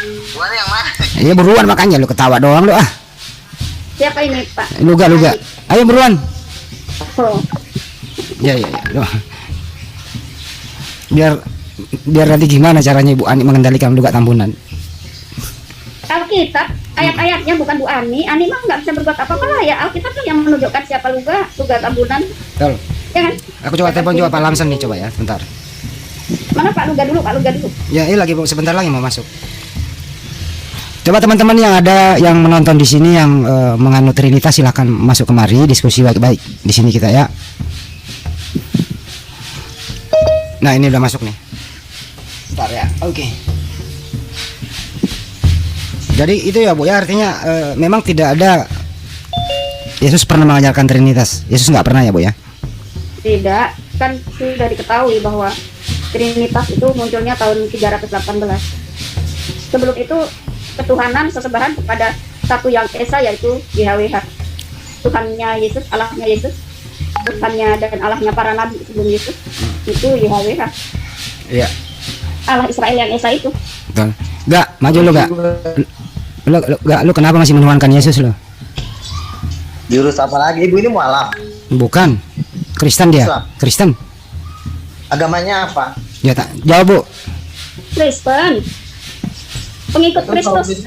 Bukan yang mana? Iya buruan, makanya lu ketawa doang lu ah. Siapa ini Pak? Luga. Ayo buruan. Oh, Ya. Lu. Biar nanti gimana caranya Ibu Ani mengendalikan luga tambunan? Alkitab ayat-ayatnya bukan Bu Ani. Ani mah nggak bisa berbuat apa-apa lah ya. Alkitab tuh yang menunjukkan siapa luga tambunan. Betul. Ya kan? Aku coba telepon coba Pak Lamsen nih, coba ya, sebentar. Mana Pak Luga dulu? Ya, ini lagi sebentar lagi mau masuk. Coba teman-teman yang ada yang menonton di sini yang menganut Trinitas silahkan masuk kemari, diskusi baik-baik di sini kita ya. Nah, ini udah masuk nih. Bentar ya. Oke. Jadi itu ya Bu ya, artinya memang tidak ada Yesus pernah mengajarkan Trinitas. Yesus nggak pernah ya Bu ya? Tidak, kan sudah diketahui bahwa Trinitas itu munculnya tahun 318. Sebelum itu ketuhanan sesembahan kepada satu yang esa, yaitu YHWH. Tuhannya Yesus, Allahnya Yesus, Tuhannya dan Allahnya para nabi sebelum Yesus itu YHWH. Iya. Allah Israel yang esa itu. Betul. Gak, maju lu gak? Lu kenapa masih menuhankan Yesus lo? Jurus apa lagi? Ibu ini mualaf. Bukan. Kristen dia. Islam. Kristen. Agamanya apa? Ya tak. Jawab Bu. Kristen. Pengikut Terus Kristus.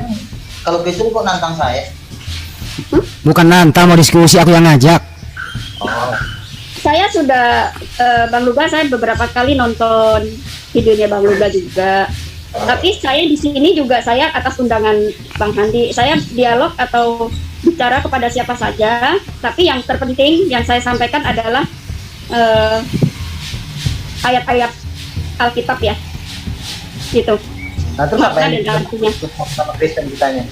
kalau Kristen kok nantang saya? Bukan nantang, mau diskusi, aku yang ngajak. Oh. Saya sudah Bang Luga, saya beberapa kali nonton videonya Bang Luga juga. Tapi saya di sini juga saya atas undangan Bang Handi. Saya dialog atau bicara kepada siapa saja. Tapi yang terpenting yang saya sampaikan adalah ayat-ayat Alkitab ya. Gitu. Nah terus apa yang Makna dan artinya. sama Kristen ditanya?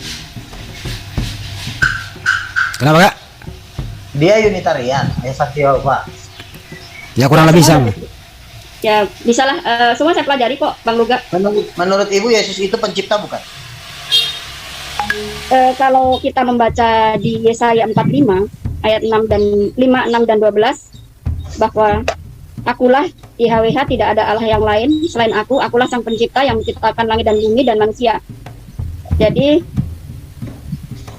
Kenapa Kak? Dia Unitarian, Saksi Yehova. Ya kurang lebih sama. Ya bisalah, semua saya pelajari kok Bang Luga. Menurut Ibu Yesus itu pencipta bukan? Kalau kita membaca di Yesaya 45 ayat 6 dan 5, 6 dan 12 bahwa akulah YHWH, tidak ada Allah yang lain selain akulah sang pencipta yang menciptakan langit dan bumi dan manusia. Jadi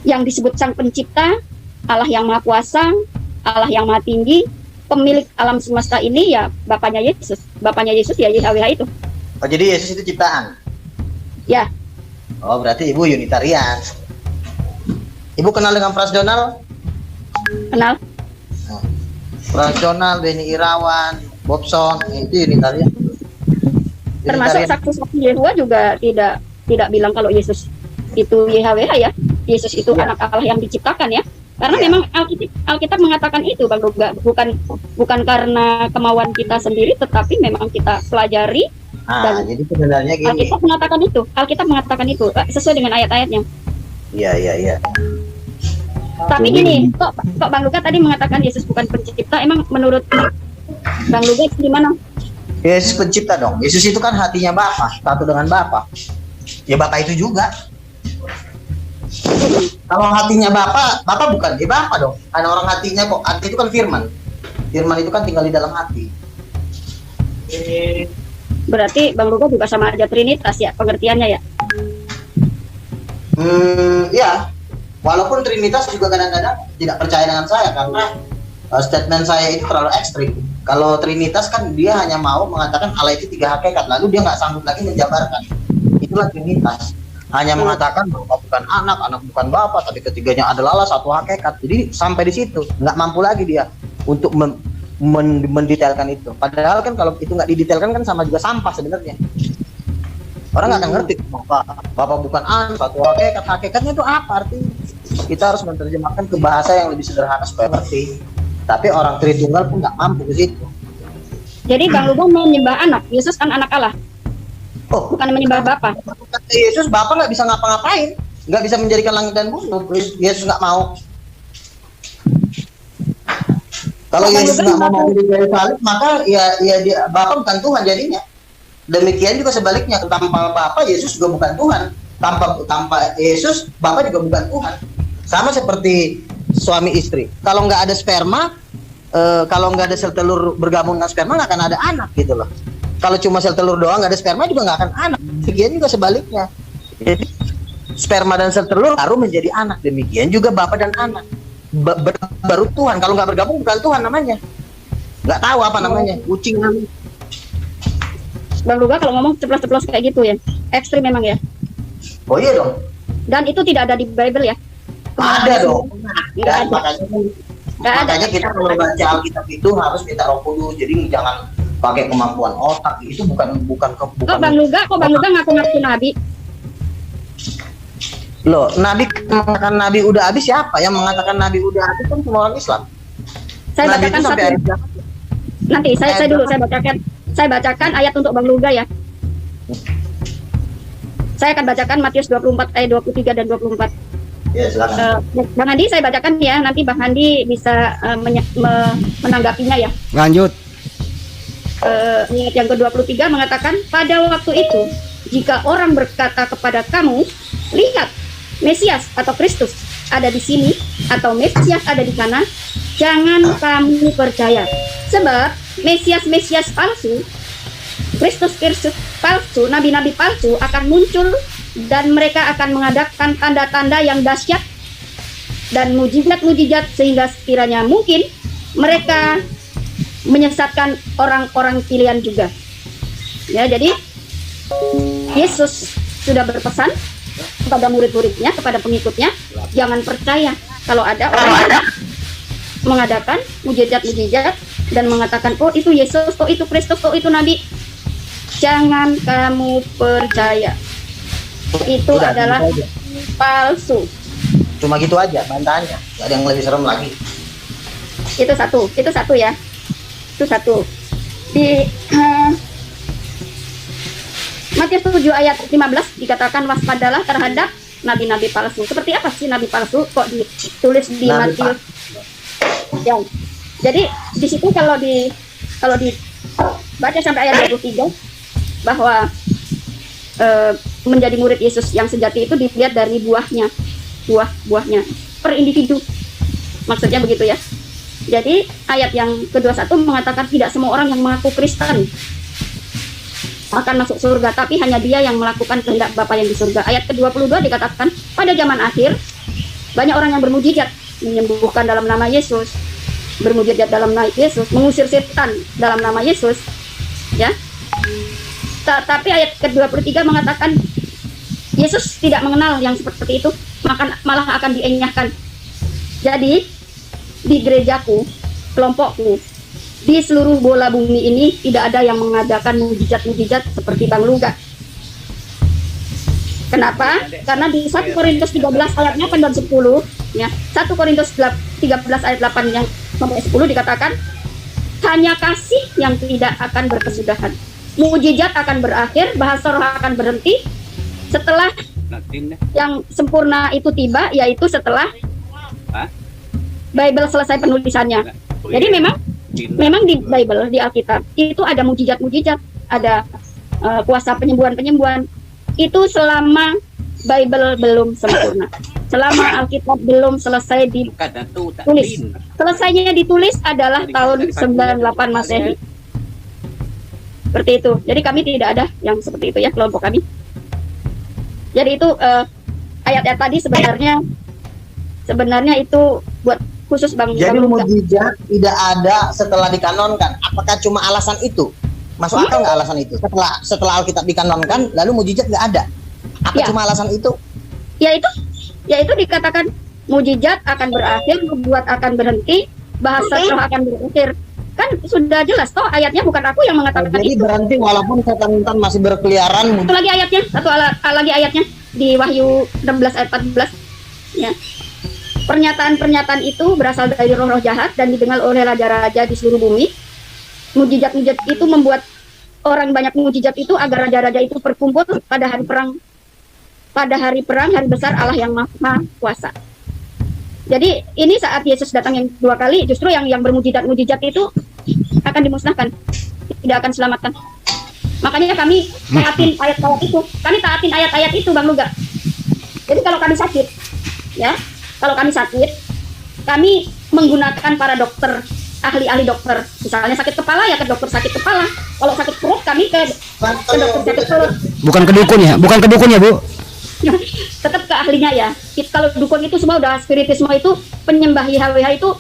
yang disebut sang pencipta, Allah yang maha kuasa, Allah yang maha tinggi, pemilik alam semesta ini ya Bapaknya Yesus. Bapaknya Yesus ya YHWH itu. Oh jadi Yesus itu ciptaan? Ya. Oh berarti Ibu Unitarian. Ibu kenal dengan Pras Donald? Kenal? Rasional, Denny Irawan, Bobson, itu Unitarian. Termasuk saksi-saksi Yehova juga tidak bilang kalau Yesus itu YHWH ya. Yesus itu Ya. anak Allah yang diciptakan ya. Karena Ya. memang Alkitab mengatakan itu Bang Luga, bukan karena kemauan kita sendiri, tetapi memang kita pelajari. Ah, Dan jadi sebenarnya gini. Alkitab mengatakan itu sesuai dengan ayat-ayatnya. Iya. Tapi gini, kok Bang Luga tadi mengatakan Yesus bukan pencipta, emang menurut Bang Luga gimana? Yesus pencipta dong. Yesus itu kan hatinya Bapa, satu dengan Bapa. Ya Bapa itu juga. Kalau hatinya Bapa bukan dia Bapa dong. Ada orang hatinya kok. Hati itu kan firman. Firman itu kan tinggal di dalam hati. Berarti Bang Luga juga sama aja Trinitas ya pengertiannya ya. Ya. Walaupun Trinitas juga kadang-kadang tidak percaya dengan saya karena statement saya itu terlalu ekstrim. Kalau Trinitas kan dia hanya mau mengatakan Allah itu 3 hakikat, lalu dia nggak sanggup lagi menjabarkan. Itulah Trinitas. Hanya mengatakan bahwa bukan anak bukan Bapa, tapi ketiganya adalah Allah, satu hakikat. Jadi sampai di situ, nggak mampu lagi dia untuk mendetailkan itu. Padahal kan kalau itu nggak didetailkan kan sama juga sampah sebenarnya. Orang nggak akan ngerti Bapa bukan anak, satu hakikat. Hakikatnya itu apa artinya? Kita harus menerjemahkan ke bahasa yang lebih sederhana supaya ngerti. Tapi orang Tritunggal pun nggak mampu ke situ. Jadi Bang Luga menyembah anak, Yesus kan anak Allah. Oh, Bukan menyembah Bapa. kata Yesus, Bapa nggak bisa ngapa-ngapain, nggak bisa menjadikan langit dan bumi. Yesus nggak mau. Kalau Yesus nggak mau mati di kayu salib, maka ya dia, Bapa bukan Tuhan jadinya. Demikian juga sebaliknya, tanpa Bapa Yesus juga bukan Tuhan. Tanpa Yesus, Bapa juga bukan Tuhan. Sama seperti suami istri. Kalau nggak ada sperma, kalau nggak ada sel telur bergabung dengan sperma, nggak akan ada anak gitu loh. Kalau cuma sel telur doang nggak ada sperma juga nggak akan anak. Demikian juga sebaliknya. Jadi sperma dan sel telur baru menjadi anak. Demikian juga bapak dan anak. Baru Tuhan. Kalau nggak bergabung bukan Tuhan namanya. Nggak tahu apa namanya. Kucing namanya. Bang Luga kalau ngomong ceplos-ceplos kayak gitu ya, ekstrim memang ya. Oh iya dong. Dan itu tidak ada di Bible ya? Ada dong. Nggak ada. Makanya kita kalau baca Alkitab itu harus minta Roh Kudus. Jadi jangan pakai kemampuan otak. Itu bukan. Kok Bang Luga ngaku-ngaku nabi? Loh, nabi mengatakan nabi udah habis siapa? Yang mengatakan nabi udah habis kan semua orang Islam. Saya Nabi bacakan itu sampai satu. hari kiamat. Nanti saya bacakan ayat untuk Bang Luga ya. Saya akan bacakan Matius 24 ayat 23 dan 24. Ya, silakan. Bang Andi saya bacakan ya, nanti Bang Andi bisa menanggapinya ya. Lanjut. Ayat yang ke-23 mengatakan, pada waktu itu jika orang berkata kepada kamu, lihat Mesias atau Kristus ada di sini atau Mesias ada di sana, jangan kamu percaya. Sebab Mesias palsu, Kristus palsu, nabi-nabi palsu akan muncul dan mereka akan mengadakan tanda-tanda yang dahsyat dan mujizat-mujizat sehingga sekiranya mungkin mereka menyesatkan orang-orang pilihan juga. Ya, jadi Yesus sudah berpesan kepada murid-muridnya, kepada pengikutnya, jangan percaya kalau ada orang yang mengadakan mujizat-mujizat dan mengatakan, oh itu Yesus, oh itu Kristus, oh itu Nabi. Jangan kamu percaya. Itu Udah, adalah gitu aja. palsu. Cuma gitu aja bantahannya. Gak ada yang lebih serem lagi. Itu satu ya. Itu satu. Di Matius 7 ayat 15 dikatakan waspadalah terhadap nabi-nabi palsu. Seperti apa sih nabi palsu? Kok ditulis di Nabi Matius? Ya. Jadi di situ kalau dibaca sampai ayat 23 bahwa menjadi murid Yesus yang sejati itu dilihat dari buahnya per individu. Maksudnya begitu ya. Jadi ayat yang ke-21 mengatakan tidak semua orang yang mengaku Kristen akan masuk surga, tapi hanya dia yang melakukan kehendak Bapa yang di surga. Ayat ke-22 dikatakan pada zaman akhir banyak orang yang bermujizat, menyembuhkan dalam nama Yesus, bermujizat dalam nama Yesus, mengusir setan dalam nama Yesus, ya. Tapi ayat ke-23 mengatakan Yesus tidak mengenal yang seperti itu, malah akan dienyahkan. Jadi di gerejaku, kelompokku, di seluruh bola bumi ini tidak ada yang mengadakan mujizat-mujizat seperti Bang Luga. Kenapa? Karena di 1 Korintus 13 ayat 8 dan 10 ya, 1 Korintus 13 ayat 8 yang sampai 10 dikatakan hanya kasih yang tidak akan berkesudahan. Mujizat akan berakhir, bahasa roh akan berhenti setelah yang sempurna itu tiba, yaitu setelah Bible selesai penulisannya. Jadi memang di Bible, di Alkitab itu ada mujizat-mujizat, ada kuasa penyembuhan-penyembuhan. Itu selama Bible belum sempurna, selama Alkitab belum selesai ditulis. Selesainya ditulis adalah tahun 98 Masehi. Seperti itu. Jadi kami tidak ada yang seperti itu ya, kelompok kami. Jadi itu ayat-ayat tadi sebenarnya itu buat khusus Bang. Jadi mujizat tidak ada setelah dikanonkan. Apakah cuma alasan itu? Masuk akal nggak alasan itu? Setelah Alkitab dikanonkan, lalu mujizat nggak ada? Apa cuma alasan itu? Ya itu dikatakan mujizat akan berakhir, nubuat akan berhenti, bahasa roh akan berakhir. Kan sudah jelas toh ayatnya, bukan aku yang mengatakan jadi itu. Berhenti walaupun setan masih berkeliaran. Satu lagi ayatnya, lagi ayatnya di Wahyu 16 ayat 14 ya. Pernyataan-pernyataan itu berasal dari roh-roh jahat dan didengar oleh raja-raja di seluruh bumi. Mujizat-mujizat itu membuat orang banyak mujizat itu agar raja-raja itu berkumpul pada hari perang, hari besar Allah yang Maha Kuasa. Jadi ini saat Yesus datang yang dua kali, justru yang bermujizat-mujizat itu akan dimusnahkan, tidak akan selamatkan. Makanya kami taatin ayat-ayat itu. Kami taatin ayat-ayat itu, Bang Luga. Jadi kalau kami sakit, ya, kami menggunakan para dokter, ahli-ahli dokter. Misalnya sakit kepala ya ke dokter sakit kepala. Kalau sakit perut kami ke dokter sakit perut. Bukan ke dukun ya, Bu? Tetap ke ahlinya ya. Kalau dukun itu semua udah spiritisme itu, penyembah YHWH itu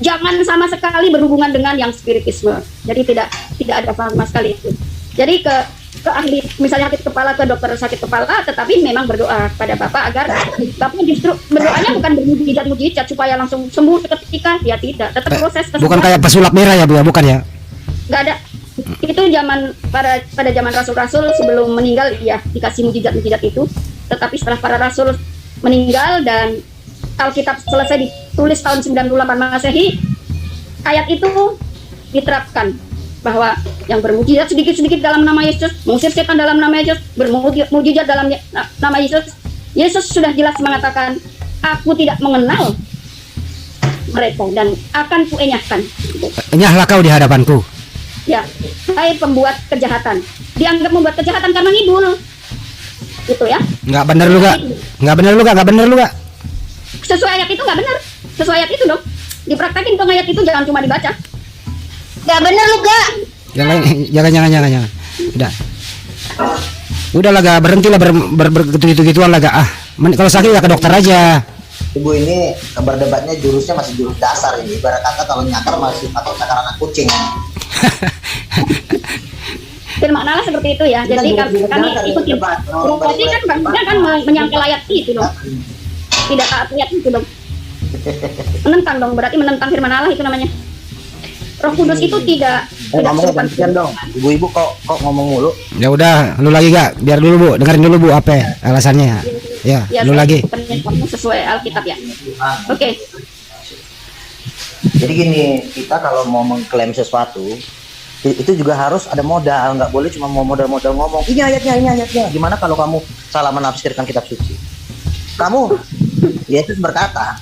jangan sama sekali berhubungan dengan yang spiritisme. Jadi tidak ada sama sekali itu. Jadi ke ahli, misalnya sakit kepala, ke dokter sakit kepala, tetapi memang berdoa pada Bapak agar Bapak justru berdoanya bukan bermujizat supaya langsung sembuh seketika, ya tidak. Tetap proses Bukan kayak pesulap merah ya Bu ya, bukan ya? nggak ada. Itu zaman pada zaman rasul-rasul sebelum meninggal ya dikasih mujizat-mujizat itu. Tetapi setelah para rasul meninggal dan Alkitab selesai ditulis tahun 98 Masehi, ayat itu diterapkan bahwa yang bermujizat sedikit-sedikit dalam nama Yesus, mengusir setan dalam nama Yesus, bermujizat dalam nama Yesus. Yesus sudah jelas mengatakan, aku tidak mengenal mereka dan akan kuenyahkan. Enyahlah kau di hadapanku. Ya, hai pembuat kejahatan. Dianggap membuat kejahatan karena ngibul. Gitu ya. Nggak bener lu gak? Nggak bener lu gak? Sesuai ayat itu nggak benar. Sesuai ayat itu dong. Dipraktekin dong ayat itu, jangan cuma dibaca. Nggak benar lu gak? Jangan. Udahlah gak, berhentilah gitu-gituan lah gak. Kalau sakit ya ke dokter aja. Ibu ini berdebatnya jurusnya masih jurus dasar ini. Ibarat kata kalau nyakar masih pakai cakar anak kucing. Firman Allah seperti itu ya. Jadi kami ikutin. Berarti kan bangsanya kan menyangkal ayat itu dong. Tidak taat ayat itu dong. Menentang dong, berarti menentang firman Allah itu namanya. Roh Kudus itu tidak Ngomongnya gantian dong. Ibu-ibu kok ngomong mulu. Ya udah, lu lagi gak? Biar dulu Bu, dengerin dulu Bu apa alasannya. Ya, lu lagi. Sesuai Alkitab ya. Oke. Jadi gini, kita kalau mau mengklaim sesuatu itu juga harus ada modal, nggak boleh cuma mau modal-modal ngomong ini ayatnya. Gimana kalau kamu salah menafsirkan kitab suci? Kamu, Yesus berkata,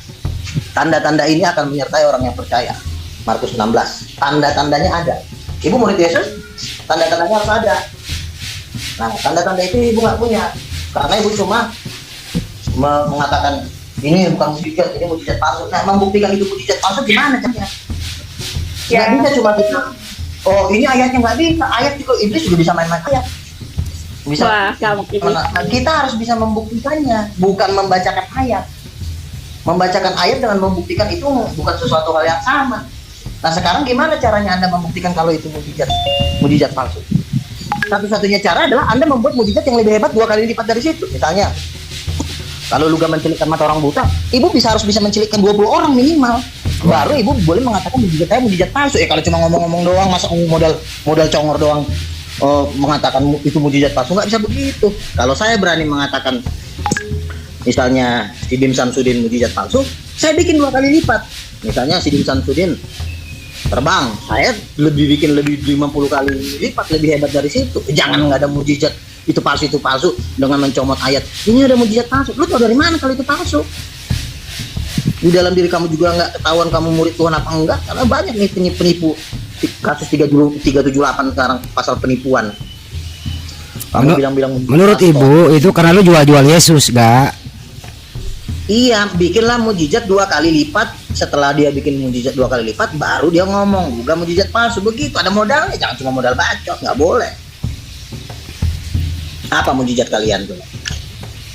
tanda-tanda ini akan menyertai orang yang percaya. Markus 16. Tanda-tandanya ada. Ibu murid Yesus, tanda-tandanya harus ada. Nah, tanda-tanda itu ibu nggak punya, karena ibu cuma mengatakan ini bukan mujizat, ini mujizat palsu. Nah, membuktikan itu mujizat palsu gimana caranya? Nggak bisa cuma bilang, oh ini ayatnya, nggak bisa. Ayat juga iblis juga bisa main-main ayat. Bisa. Wah, Nah, kita harus bisa membuktikannya, bukan membacakan ayat. Membacakan ayat dengan membuktikan itu bukan sesuatu hal yang sama. Nah, sekarang gimana caranya Anda membuktikan kalau itu mujizat palsu? Satu-satunya cara adalah Anda membuat mujizat yang lebih hebat 2 kali lipat dari situ. Misalnya, kalau Luga mencelikkan mata orang buta, ibu harus bisa mencelikkan 20 orang minimal. Baru ibu boleh mengatakan mujizat saya mujizat palsu. Kalau cuma ngomong-ngomong doang, masa modal congor doang mengatakan itu mujizat palsu, nggak bisa begitu. Kalau saya berani mengatakan misalnya Sidim Samsudin mujizat palsu, saya bikin 2 kali lipat. Misalnya Sidim Samsudin terbang, saya bikin lebih 50 kali lipat lebih hebat dari situ. Jangan nggak ada mujizat itu palsu dengan mencomot ayat ini ada mujizat palsu. Lu tau dari mana kalau itu palsu? Di dalam diri kamu juga nggak ketahuan kamu murid Tuhan apa enggak, karena banyak nih penipu. Kasus 378 sekarang pasal penipuan. Kamu bilang menurut ibu itu karena lu jual Yesus gak? Iya, bikinlah mujizat 2 kali lipat. Setelah dia bikin mujizat 2 kali lipat, baru dia ngomong juga mujizat palsu. Begitu, ada modalnya, jangan cuma modal bacot, nggak boleh. Apa mujizat kalian tuh?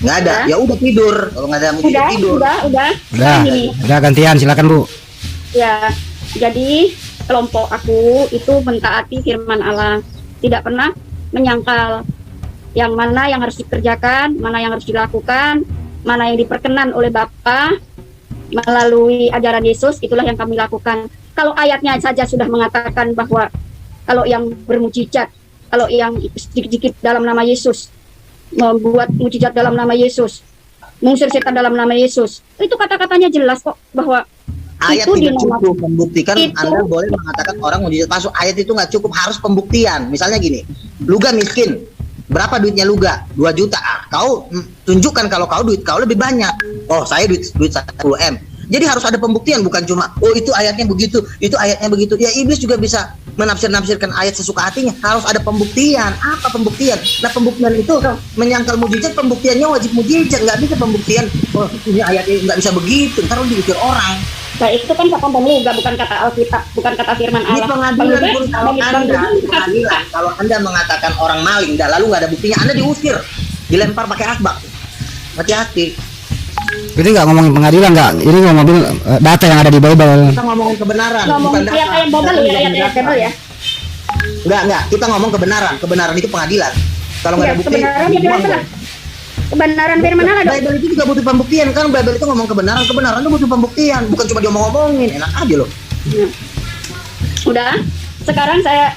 Nggak ada, ya udah tidur. Kalau nggak ada mujizat tidur. Udah gantian, silakan Bu. Ya, jadi kelompok aku itu mentaati firman Allah, tidak pernah menyangkal yang mana yang harus dikerjakan, mana yang harus dilakukan, mana yang diperkenan oleh Bapa melalui ajaran Yesus, itulah yang kami lakukan. Kalau ayatnya saja sudah mengatakan bahwa kalau yang bermujizat, kalau yang sedikit-sedikit dalam nama Yesus, membuat mujizat dalam nama Yesus, mengusir setan dalam nama Yesus, itu kata-katanya jelas kok bahwa ayat itu tidak cukup membuktikan itu, Anda boleh mengatakan orang mujizat palsu. Ayat itu nggak cukup, harus pembuktian. Misalnya gini, Luga miskin, berapa duitnya Luga? 2 juta. Kau tunjukkan kalau kau duit kau lebih banyak. Oh, saya duit 10M. Jadi harus ada pembuktian, bukan cuma oh itu ayatnya begitu, itu ayatnya begitu. Ya iblis juga bisa menafsirkan ayat sesuka hatinya. Harus ada pembuktian. Apa pembuktian? Nah, pembuktian itu menyangkal mujizat, pembuktiannya wajib mujizat. Nggak bisa pembuktian oh ini ayatnya nggak bisa begitu, ntar lu diusir orang. Nah, itu kan kata Luga, bukan kata Alkitab, bukan kata firman Allah. Di pengadilan pun kalau Anda mengatakan orang maling, lalu nggak ada buktinya, Anda diusir, dilempar pakai asbak. Hati-hati. Ini nggak ngomongin pengadilan nggak? Ini ngomongin data yang ada di Bible. Kita ngomongin kebenaran, Ngomong bukan data. ayat-ayat Bible ya, ayat-ayat Bible ya. Enggak. Kita ngomong kebenaran. Kebenaran itu pengadilan. Kalau nggak Iya, ada bukti, kebenaran dibuang bagaimana? dong. Kebenaran firman Allah dong. Bible itu juga butuh pembuktian kan. Bible itu ngomong kebenaran. Kebenaran itu butuh pembuktian. Bukan cuma diomong-omongin. Enak aja loh. Nah, udah. Sekarang saya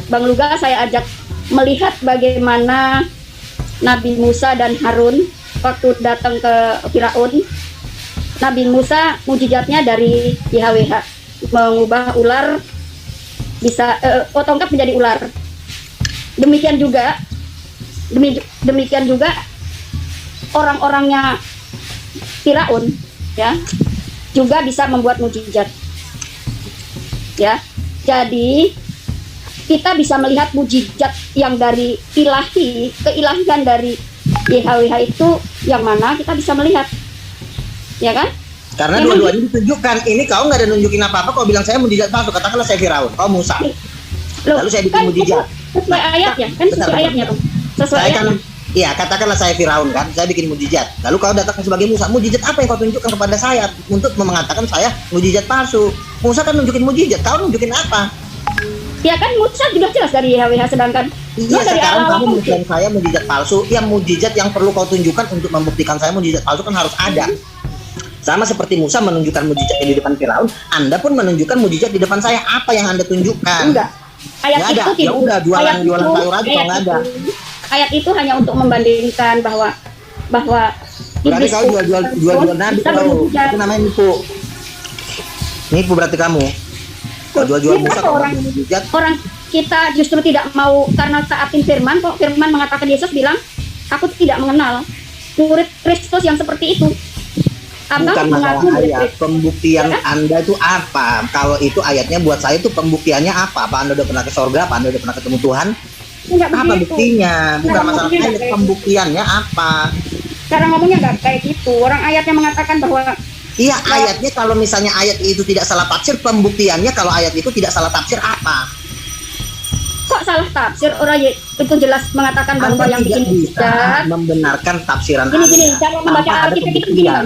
Bang Luga saya ajak melihat bagaimana Nabi Musa dan Harun waktu datang ke Firaun. Nabi Musa mujizatnya dari YHWH, mengubah ular bisa tongkat menjadi ular. Demikian juga orang-orangnya Firaun ya juga bisa membuat mujizat. Ya. Jadi kita bisa melihat mujizat yang dari ilahi, keilahian dari YHWH itu yang mana kita bisa melihat. Ya kan? Karena Memang dua-duanya ditunjukkan. Ini kau nggak ada nunjukin apa-apa. Kau bilang saya mujizat palsu. Katakanlah saya Firaun. Kau Musa. Loh, Lalu saya bikin kan mujizat. sesuai ayatnya, kan sesuai Bentar. ayatnya tuh. Sesuai Saya kan, ayatnya. iya katakanlah saya Firaun kan. Saya bikin mujizat. Lalu kau datang sebagai Musa. Mujizat apa yang kau tunjukkan kepada saya untuk mengatakan saya mujizat palsu? Musa kan nunjukin mujizat. Kau nunjukin apa? Ya kan Musa juga jelas dari YHWH sedangkan Iya, lu dari sekarang awal kamu mengklaim saya mujizat palsu. Yang mujizat yang perlu kau tunjukkan untuk membuktikan saya mujizat palsu kan harus ada. Sama seperti Musa menunjukkan mujizat di depan Firaun, Anda pun menunjukkan mujizat di depan saya. Apa yang Anda tunjukkan? enggak. Ayat Nggak ada. itu Ya udah, jualan sayur aja kalau nggak ada. Ayat itu hanya untuk membandingkan bahwa Berarti kau jual nabi bisa kau. bermujizat. Itu namanya nipu. Nipu berarti kamu. Kau jual Musa kau orang, mujizat. orang kita justru tidak mau karena taatin firman. Kok firman mengatakan Yesus bilang aku tidak mengenal murid Kristus yang seperti itu. Bukan masalah ayat, pembuktian Ya? Anda itu apa? Kalau itu ayatnya buat saya itu pembuktiannya apa? Apa Anda udah pernah ke sorga? Apa Anda udah pernah ketemu Tuhan? Enggak Apa begitu. buktinya? Bukan Nggak, masalah buktinya ayat, kayak pembuktiannya apa? Cara ngomongnya nggak kayak gitu. Orang ayatnya mengatakan bahwa Iya, ayatnya kalau misalnya ayat itu tidak salah tafsir, pembuktiannya kalau ayat itu tidak salah tafsir apa? kok salah tafsir orang itu jelas mengatakan bahwa Anda yang tidak bikin bisa mujizat. membenarkan tafsiran Gini, Anda cara membaca tanpa ada Alkitab itu begini, pembuktian.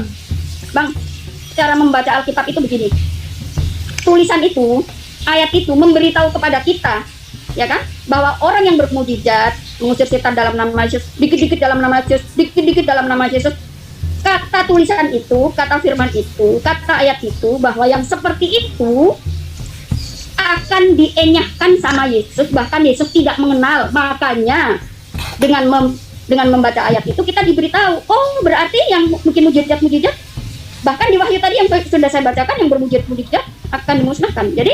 Bang. Cara membaca Alkitab itu begini. Tulisan itu, ayat itu memberitahu kepada kita, ya kan, bahwa orang yang bermujizat, mengusir setan dalam nama Yesus, dikit-dikit dalam nama Yesus, dikit-dikit dalam nama Yesus. Kata tulisan itu, kata firman itu, kata ayat itu, bahwa yang seperti itu akan dienyahkan sama Yesus, bahkan Yesus tidak mengenal. Makanya dengan membaca ayat itu kita diberitahu, oh berarti yang mungkin mujizat-mujizat, bahkan di Wahyu tadi yang sudah saya bacakan, yang bermujizat-mujizat akan dimusnahkan. Jadi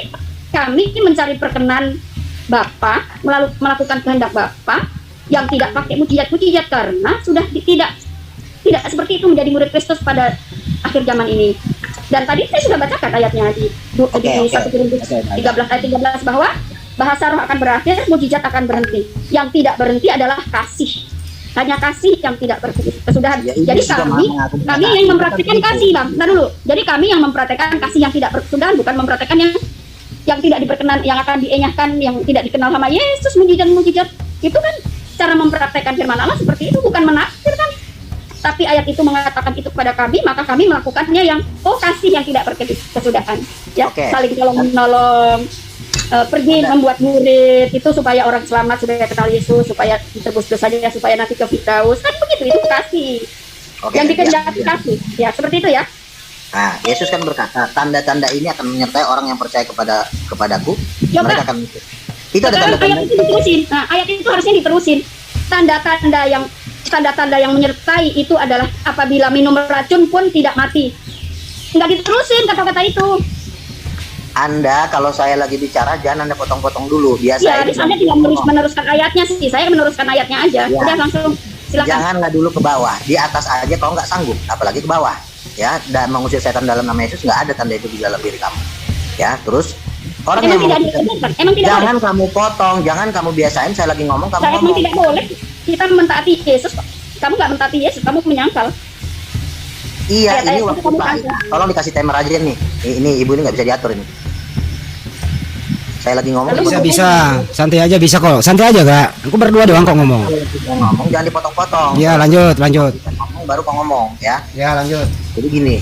kami mencari perkenan Bapa, melakukan kehendak Bapa yang tidak pakai mujizat-mujizat, karena sudah tidak seperti itu menjadi murid Kristus pada akhir zaman ini. Dan tadi saya sudah bacakan ayatnya di 1 Korintus 13 ayat 13 bahwa bahasa roh akan berakhir, mujizat akan berhenti. Yang tidak berhenti adalah kasih. Hanya kasih yang tidak berkesudahan. Ya, ini Jadi juga kami mana, yang mempraktikkan kasih, Bang. Nah dulu. Jadi kami yang mempraktikkan kasih yang tidak berkesudahan, bukan mempraktikkan yang tidak diperkenan, yang akan dienyahkan, yang tidak dikenal sama Yesus, mujizat-mujizat. Itu kan cara mempraktikkan firman Allah seperti itu, bukan menafsirkan. Tapi ayat itu mengatakan itu kepada kami, maka kami melakukannya yang kasih yang tidak berkesudahan. Ya, saling tolong-menolong, pergi membuat murid itu supaya orang selamat, supaya kenal Yesus, supaya ditebus dosanya, supaya nanti ke Firdaus. Kan begitu, itu kasih. Yang dikehendaki kasih. Ya, seperti itu ya. Nah, Yesus kan berkata, tanda-tanda ini akan menyertai orang yang percaya kepadaku. Ya, mereka akan itu ada sekarang tanda-tanda. ayat itu diterusin. Nah, ayat itu harusnya diterusin. Tanda-tanda yang menyertai itu adalah apabila minum racun pun tidak mati. Nggak diterusin kata-kata itu. Anda kalau saya lagi bicara jangan Anda potong-potong dulu. Biasa Ya, Anda tidak meneruskan ayatnya sih. Saya meneruskan ayatnya aja. Ya. Udah langsung silakan. Janganlah dulu ke bawah. Di atas aja kalau nggak sanggup, apalagi ke bawah. Ya, dan mengusir setan dalam nama Yesus nggak ada tanda itu di dalam diri kamu. Ya, terus orang Emang yang tidak mengusir diizinkan? Emang tidak jangan kamu potong, jangan kamu biasain saya lagi ngomong kamu Saya emang ngomong. tidak boleh. Kita mentaati Yesus. Kamu nggak mentaati Yesus, kamu menyangkal. Iya, Ayat-ayat ini itu waktu kamu Pak. kasih. Tolong dikasih timer aja nih. Ini ibu ini nggak bisa diatur ini. Saya lagi ngomong. Bisa, santai aja bisa kok. Santai aja gak? Aku berdua doang kok ngomong. Ngomong jangan dipotong-potong. Ya lanjut. Ngomong baru kau ngomong ya. Ya lanjut. Jadi gini.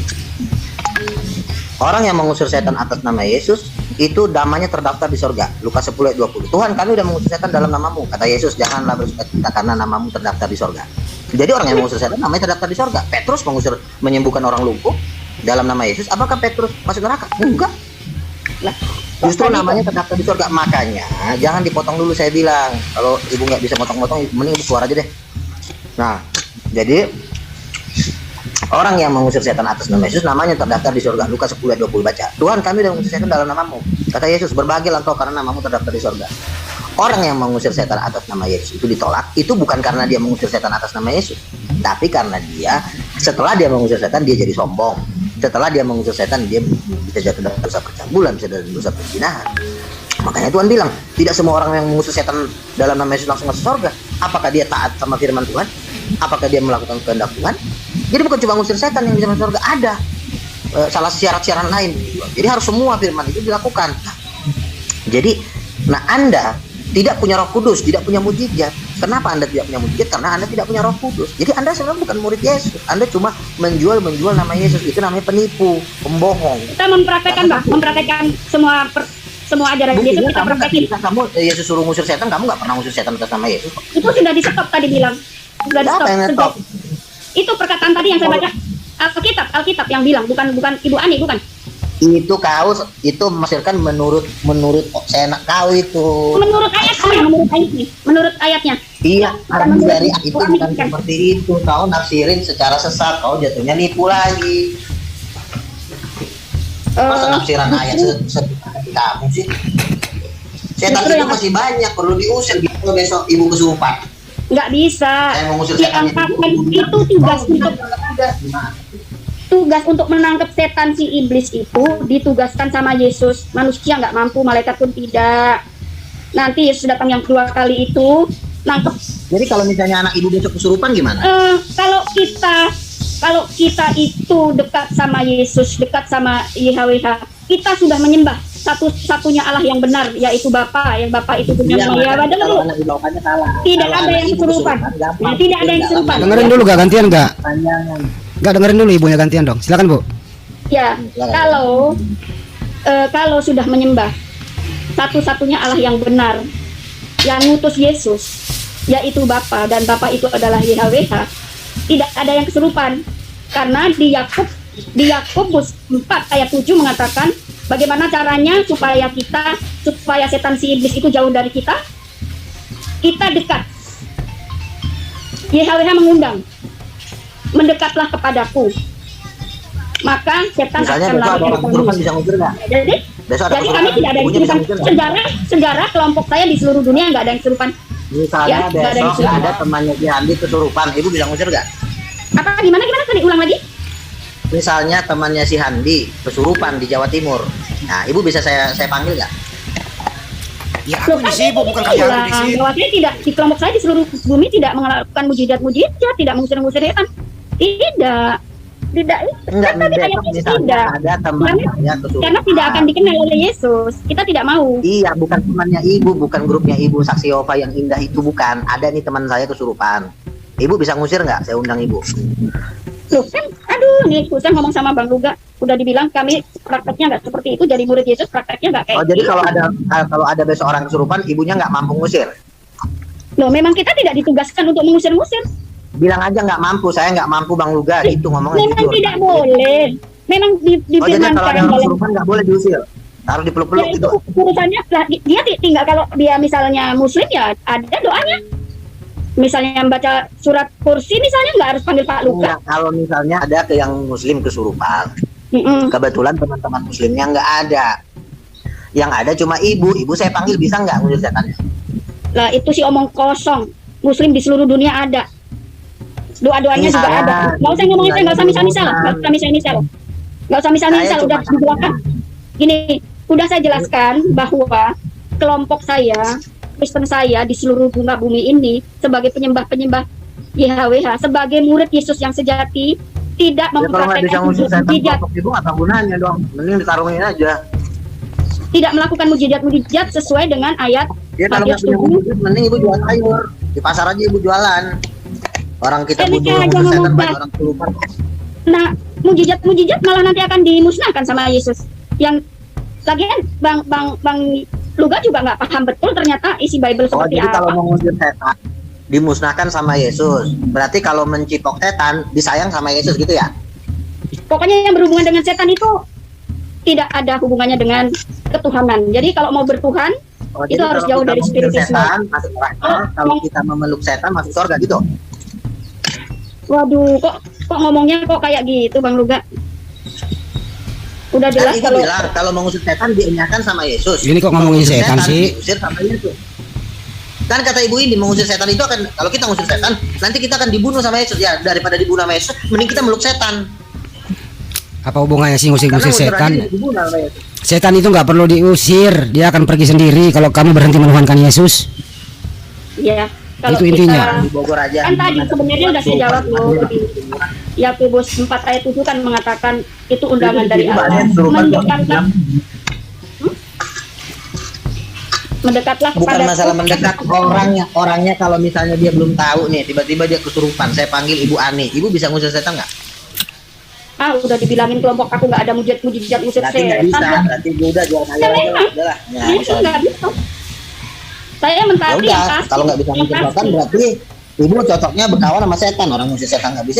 Orang yang mengusir setan atas nama Yesus itu damanya terdaftar di surga. Lukas 10 ayat 20. Tuhan, kami udah mengusir setan dalam namamu. Kata Yesus, janganlah bersukacita karena namamu terdaftar di surga. Jadi orang yang mengusir setan namanya terdaftar di surga. Petrus menyembuhkan orang lumpuh dalam nama Yesus. Apakah Petrus masuk neraka? Enggak. Lah, Justru namanya terdaftar di surga. Makanya jangan dipotong dulu, saya bilang. Kalau ibu nggak bisa potong-potong, mending ibu keluar aja deh. Nah, jadi orang yang mengusir setan atas nama Yesus namanya terdaftar di surga. Lukas 10 ayat 20 baca. Tuhan, kami udah mengusir setan dalam namamu. Kata Yesus, berbahagialah engkau karena namamu terdaftar di surga. Orang yang mengusir setan atas nama Yesus itu ditolak. Itu bukan karena dia mengusir setan atas nama Yesus, tapi karena dia setelah dia mengusir setan dia jadi sombong. Setelah dia mengusir setan dia bisa jatuh dalam dosa percabulan, bisa dalam dosa perzinahan. Makanya Tuhan bilang, tidak semua orang yang mengusir setan dalam nama Yesus langsung masuk surga. Apakah dia taat sama firman Tuhan? Apakah dia melakukan kehendak Tuhan? Jadi bukan cuma ngusir setan yang bisa masuk surga, ada salah syarat-syarat lain. Jadi harus semua firman itu dilakukan. Jadi, Anda tidak punya Roh Kudus, tidak punya mujizat. Kenapa Anda tidak punya mujizat? Karena Anda tidak punya Roh Kudus. Jadi Anda sebenarnya bukan murid Yesus. Anda cuma menjual nama Yesus. Itu namanya penipu, pembohong. Kita mempraktekkan, Pak, mempraktekkan semua ajaran Yesus kita praktekin. Kamu Yesus suruh ngusir setan, kamu nggak pernah ngusir setan atas nama Yesus. Itu sudah di stop tadi bilang. Sudah di stop. Itu perkataan tadi yang saya baca. Alkitab yang bilang, bukan Ibu Ani, bukan. Itu kau itu mesirkan menurut seenak kau itu. Menurut ayatnya. Iya, arti dari itu Ibu Ani, bukan seperti itu. Kau nafsirin secara sesat, kau jatuhnya nipu lagi. Masa nafsiran ayat seperti kamu sih? Setan itu masih banyak, perlu diusir. Kalau besok ibu kesurupan, nggak bisa. saya mengusir setan itu tugas untuk menangkap setan si iblis itu ditugaskan sama Yesus. Manusia nggak mampu, malaikat pun tidak. Nanti Yesus datang yang kedua kali itu nangkep. Jadi kalau misalnya anak ibu besok kesurupan gimana? Kalau kita itu dekat sama Yesus, dekat sama YHWH, kita sudah menyembah satu-satunya Allah yang benar, yaitu Bapa, yang Bapa itu punya Yahweh. Tidak ada yang kesurupan. Tidak ada yang kesurupan. Dengerin dulu gak gantian gak? Gak dengerin dulu ibunya gantian dong. Silakan Bu. Ya, kalau sudah menyembah satu-satunya Allah yang benar, yang ngutus Yesus, yaitu Bapa, dan Bapa itu adalah YHWH, tidak ada yang kesurupan. Karena di Yakobus 4 ayat 7 mengatakan, bagaimana caranya supaya setan si iblis itu jauh dari kita? Kita dekat. YHWH mengundang, mendekatlah kepadaku, maka setan akan lari dari kamu. Bisa ngusir nggak? Jadi kami tidak ada yang kesurupan. Sejarah kelompok saya di seluruh dunia nggak ada yang kesurupan. Misalnya besok ada temannya si Handi kesurupan, ibu bisa ngusir nggak? Apa gimana tadi ulang lagi? Misalnya temannya si Handi kesurupan di Jawa Timur, nah ibu bisa saya panggil nggak? Ya aku di sibuk, bukan kalian aku di sibuk. Bahwa saya tidak, di kelompok saya di seluruh bumi tidak melakukan mujizat, tidak mengusir setan. Tidak. Enggak, tidak. Ada teman saya kesurupan. Karena tidak akan dikenal oleh Yesus. Kita tidak mau. Iya, bukan temannya ibu, bukan grupnya ibu Saksi Yehova yang indah itu, bukan. Ada nih teman saya kesurupan. Ibu bisa ngusir nggak? Saya undang ibu. Loh kan, nih saya ngomong sama Bang Luga, udah dibilang kami prakteknya nggak seperti itu, jadi murid Yesus prakteknya nggak kayak. Oh, jadi kalau ada besok orang kesurupan, ibunya nggak mampu ngusir? Loh, memang kita tidak ditugaskan untuk mengusir-ngusir. Bilang aja nggak mampu, saya nggak mampu Bang Luga, itu ngomongnya. Memang jujur. Tidak boleh. Memang jadi kalau ada orang kesurupan nggak boleh diusir, harus dipeluk-peluk ya, gitu. Urusannya dia tinggal, kalau dia misalnya Muslim ya ada doanya. Misalnya membaca surat kursi misalnya nggak harus panggil Pak Luka. Kalau misalnya ada yang Muslim kesurupan, kebetulan teman-teman Muslimnya nggak ada, yang ada cuma ibu saya panggil, bisa nggak ngusir setannya? Lah itu sih omong kosong. Muslim di seluruh dunia ada, doa-doanya juga ada. Nggak usah ngomongin saya, nggak usah misal, udah dijelaskan. Gini, udah saya jelaskan bahwa kelompok saya, Kristen saya di seluruh bumi ini sebagai penyembah YHWH, sebagai murid Yesus yang sejati, tidak mempraktekkan mujizat. Ibu nggak gunanya dong, mending dikarungin aja. tidak melakukan mujizat-mujizat sesuai dengan ayat Dia kalau nggak Matius punya 7. mujizat, mending ibu jual sayur di pasar aja, ibu jualan. Orang kita Ini butuh aja mengusir setan, ngomong, banyak orang keluar. Nah, mujizat-mujizat malah nanti akan dimusnahkan sama Yesus. Yang lagian Bang Luga juga nggak paham betul ternyata isi Bible Oh, seperti jadi kalau apa. mengusir setan dimusnahkan sama Yesus, berarti kalau mencipok setan disayang sama Yesus gitu ya? Pokoknya yang berhubungan dengan setan itu tidak ada hubungannya dengan ketuhanan. Jadi kalau mau bertuhan, Oh, itu jadi harus kalau jauh kita dari mengusir spiritisme. setan masuk neraka, kalau kita memeluk setan masuk surga gitu. Waduh, kok ngomongnya kok kayak gitu, Bang Luga? Udah Kan jelas ibu kalau bilang kalau mengusir setan dienyahkan sama Yesus. Ini kok ngomongin Mengusir setan sih? Diusir sama Yesus. Kan kata ibu ini mengusir setan itu akan, kalau kita ngusir setan nanti kita akan dibunuh sama Yesus ya, daripada dibunuh sama Yesus mending kita meluk setan. Apa hubungannya sih ngusir Karena setan? setan dibunuh sama Yesus. Setan itu nggak perlu diusir, dia akan pergi sendiri kalau kamu berhenti menuhankan Yesus. ya kalau Itu intinya. Di Bogor aja. kan tadi sebenarnya udah saya jawab loh di Yakobus 4 ayat 7 kan mengatakan itu undangan dari Allah. Mendekatlah Bukan kepada masalah mendekat, orangnya kalau misalnya dia belum tahu nih, tiba-tiba dia kesurupan, saya panggil Ibu Ani, Ibu bisa ngusir setan nggak? udah dibilangin kelompok aku nggak ada mujizat ngusir Berarti nggak bisa, setan. berarti Ibu udah jual saya Ya, aja lah, memang. udah lah. Ya, Itu nggak bisa. Saya ya mentaati yang udah, pasti. kalau nggak bisa Yang ngusir setan pasti. berarti Ibu cocoknya berkawan sama setan, orang ngusir setan nggak bisa.